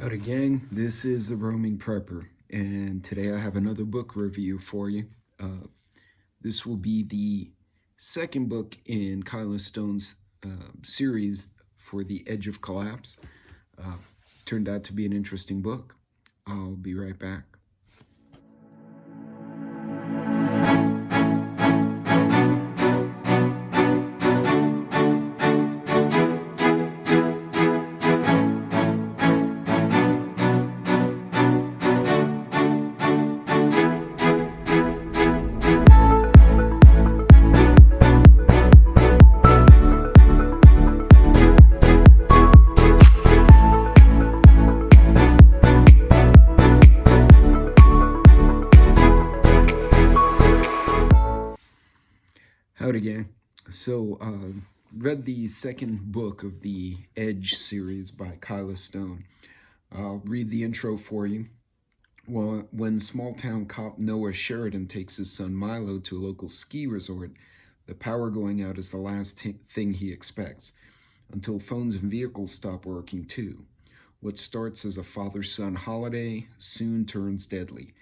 Howdy gang, this is the Roaming Prepper, and today I have another book review for you. This will be the second book in Kylee Stone's series for The Edge of Collapse. Turned out to be an interesting book. I'll be right back. Howdy gang. So, read the second book of the Edge series by Kylee Stone. I'll read the intro for you. Well, when small-town cop Noah Sheridan takes his son Milo to a local ski resort, the power going out is the last thing he expects, until phones and vehicles stop working too. What starts as a father-son holiday soon turns deadly.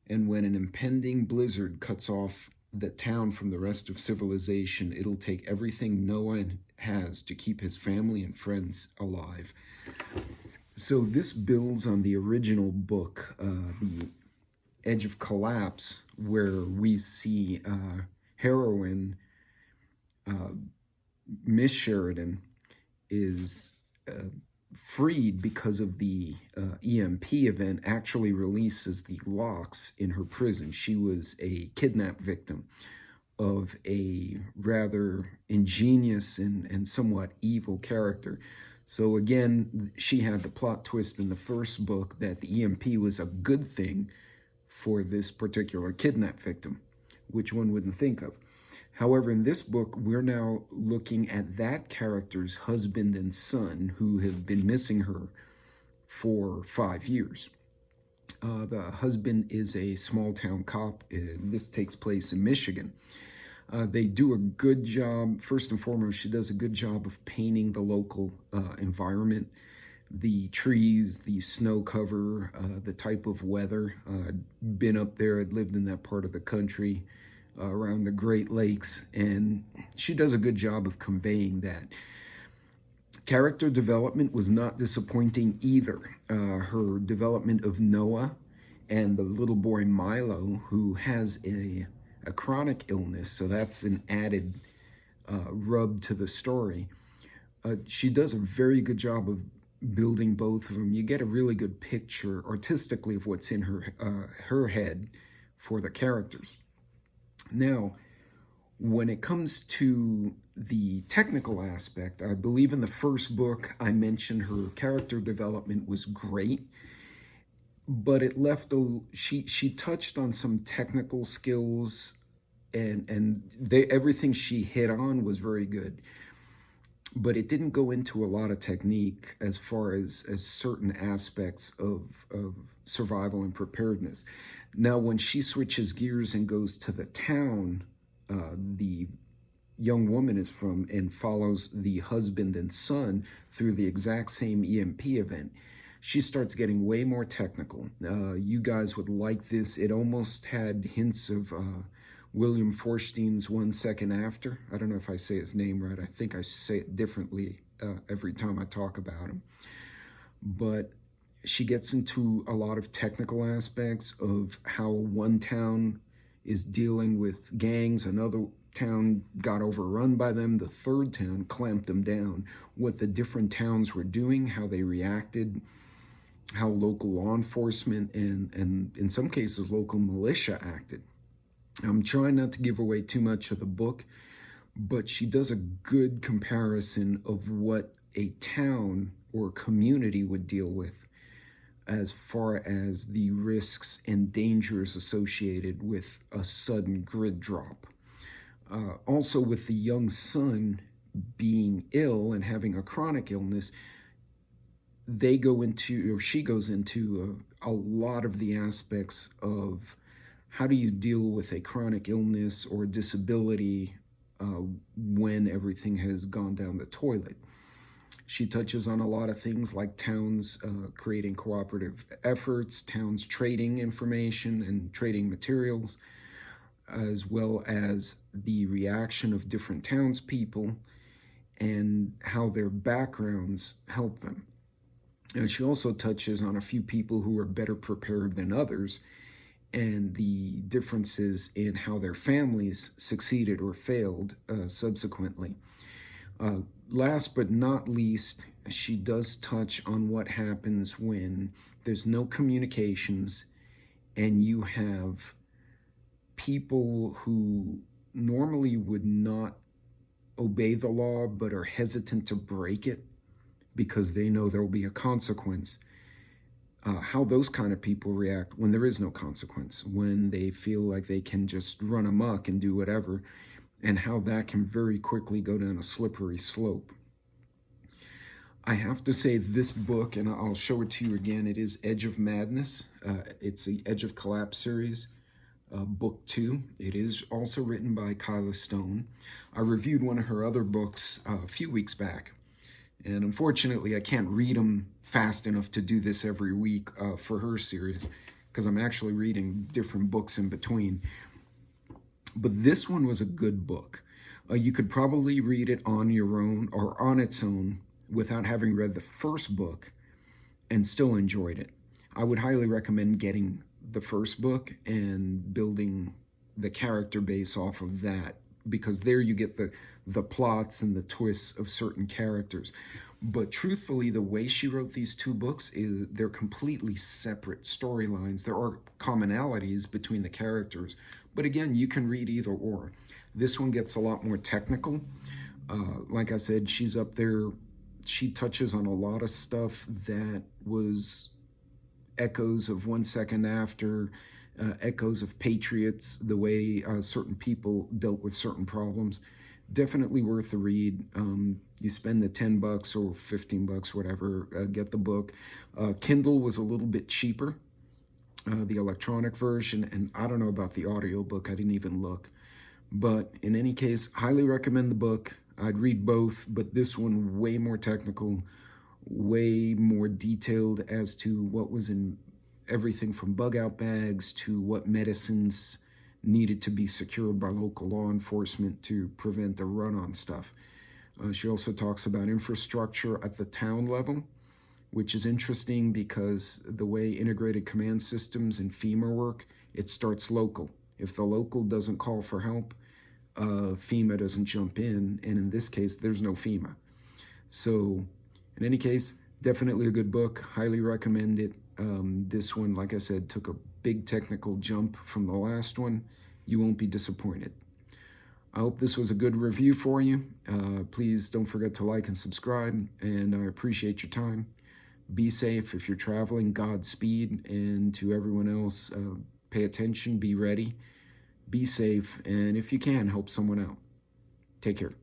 And when an impending blizzard cuts off the town from the rest of civilization, it'll take everything Noah has to keep his family and friends alive. So this builds on the original book, The Edge of Collapse, where we see heroine Miss Sheridan is freed because of the EMP event, actually releases the locks in her prison. She was a kidnap victim of a rather ingenious and somewhat evil character. So again, she had the plot twist in the first book that the EMP was a good thing for this particular kidnap victim, which one wouldn't think of. However, in this book, we're now looking at that character's husband and son who have been missing her for 5 years. The husband is a small-town cop. This takes place in Michigan. They do a good job. First and foremost, she does a good job of painting the local environment, the trees, the snow cover, the type of weather. Been up there, I'd lived in that part of the country, around the Great Lakes, and she does a good job of conveying that. Character development was not disappointing either. Her development of Noah and the little boy Milo, who has a chronic illness, so that's an added rub to the story. She does a very good job of building both of them. You get a really good picture artistically of what's in her head for the characters. Now, when it comes to the technical aspect, I believe in the first book I mentioned her character development was great, but it left she touched on some technical skills, and everything she hit on was very good, but it didn't go into a lot of technique as far as certain aspects of survival and preparedness. Now, when she switches gears and goes to the town the young woman is from and follows the husband and son through the exact same EMP event, she starts getting way more technical. You guys would like this. It almost had hints of William Forstein's 1 Second After. I don't know if I say his name right. I think I say it differently every time I talk about him. But she gets into a lot of technical aspects of how one town is dealing with gangs, another town got overrun by them, the third town clamped them down, what the different towns were doing, how they reacted, how local law enforcement and in some cases local militia acted. I'm trying not to give away too much of the book, but she does a good comparison of what a town or community would deal with as far as the risks and dangers associated with a sudden grid drop. Also, with the young son being ill and having a chronic illness, she goes into a lot of the aspects of how do you deal with a chronic illness or disability when everything has gone down the toilet. She touches on a lot of things like towns creating cooperative efforts, towns trading information and trading materials, as well as the reaction of different townspeople and how their backgrounds help them. And she also touches on a few people who are better prepared than others and the differences in how their families succeeded or failed subsequently. Last but not least, she does touch on what happens when there's no communications and you have people who normally would not obey the law but are hesitant to break it because they know there will be a consequence. How those kind of people react when there is no consequence, when they feel like they can just run amok and do whatever, and how that can very quickly go down a slippery slope. I have to say this book, and I'll show it to you again, it is Edge of Madness. It's the Edge of Collapse series, book 2. It is also written by Kylee. I reviewed one of her other books a few weeks back, and unfortunately I can't read them fast enough to do this every week for her series, because I'm actually reading different books in between. But this one was a good book. You could probably read it on your own or on its own without having read the first book and still enjoyed it. I would highly recommend getting the first book and building the character base off of that, because there you get the plots and the twists of certain characters. But truthfully, the way she wrote these 2 books is they're completely separate storylines. There are commonalities between the characters, but again, you can read either or. This one gets a lot more technical. Like I said, she's up there. She touches on a lot of stuff that was echoes of 1 Second After, echoes of Patriots, the way certain people dealt with certain problems. Definitely worth the read. You spend the $10 or $15, whatever, get the book. Kindle was a little bit cheaper, the electronic version, and I don't know about the audiobook. I didn't even look. But in any case, highly recommend the book. I'd read both, but this one way more technical, way more detailed as to what was in everything from bug out bags to what medicines needed to be secured by local law enforcement to prevent a run on stuff. She also talks about infrastructure at the town level, which is interesting because the way integrated command systems and FEMA work, it starts local. If the local doesn't call for help, FEMA doesn't jump in, and in this case, there's no FEMA. So in any case, definitely a good book, highly recommend it. This one, like I said, took a big technical jump from the last one. You won't be disappointed. I hope this was a good review for you. Please don't forget to like and subscribe, and I appreciate your time. Be safe if you're traveling, Godspeed, and to everyone else, pay attention, be ready, be safe, and if you can, help someone out. Take care.